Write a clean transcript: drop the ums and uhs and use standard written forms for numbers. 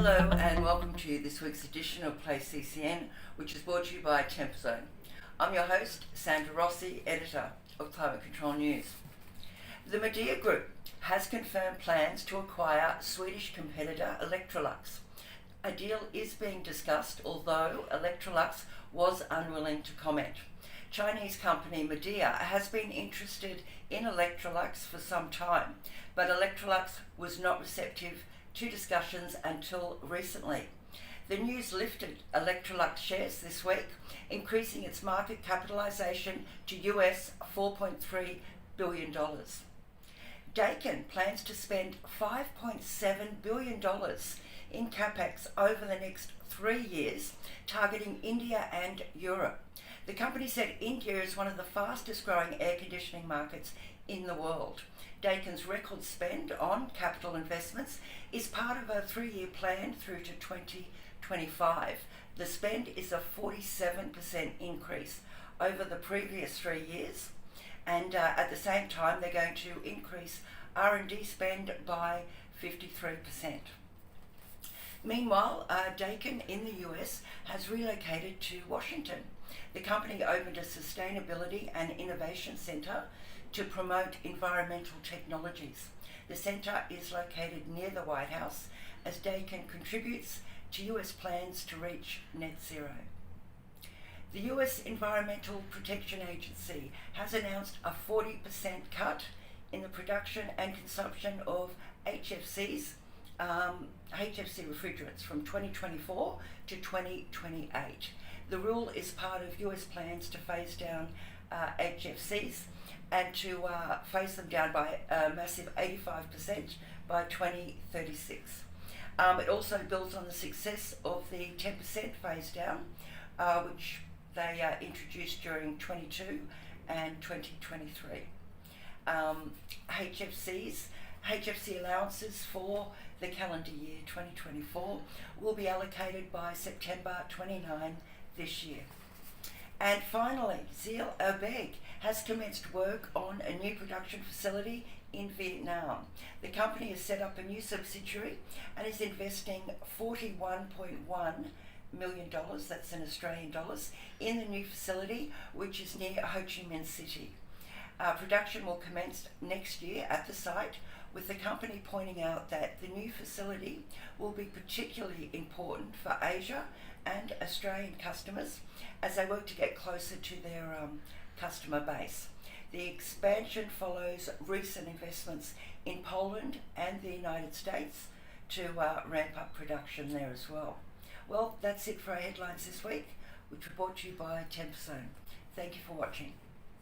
Hello and welcome to this week's edition of Play CCN, which is brought to you by Zone. I'm your host, Sandra Rossi, editor of Climate Control News. The Midea Group has confirmed plans to acquire Swedish competitor Electrolux. A deal is being discussed, although Electrolux was unwilling to comment. Chinese company Midea has been interested in Electrolux for some time, but Electrolux was not receptive to discussions until recently. The news lifted Electrolux shares this week, increasing its market capitalization to US $4.3 billion. Daikin plans to spend $5.7 billion in capex over the next 3 years, targeting India and Europe. The company said India is one of the fastest growing air conditioning markets in the world. Daikin's record spend on capital investments is part of a 3-year plan through to 2025. The spend is a 47% increase over the previous 3 years, and at the same time they're going to increase R&D spend by 53%. Meanwhile, Daikin in the US has relocated to Washington. The company opened a sustainability and innovation center to promote environmental technologies. The center is located near the White House as Daikin contributes to US plans to reach net zero. The US Environmental Protection Agency has announced a 40% cut in the production and consumption of HFCs, HFC refrigerants from 2024 to 2028. The rule is part of US plans to phase down HFCs and to phase them down by a massive 85% by 2036. It also builds on the success of the 10% phase down, which they introduced during 22 and 2023. HFC allowances for the calendar year 2024 will be allocated by September 29 this year. And finally, Ziehl-Abegg has commenced work on a new production facility in Vietnam. The company has set up a new subsidiary and is investing $41.1 million, that's in Australian dollars, in the new facility, which is near Ho Chi Minh City. Production will commence next year at the site, with the company pointing out that the new facility will be particularly important for Asia and Australian customers as they work to get closer to their customer base. The expansion follows recent investments in Poland and the United States to ramp up production there as well. Well, that's it for our headlines this week, which were brought to you by Zone. Thank you for watching.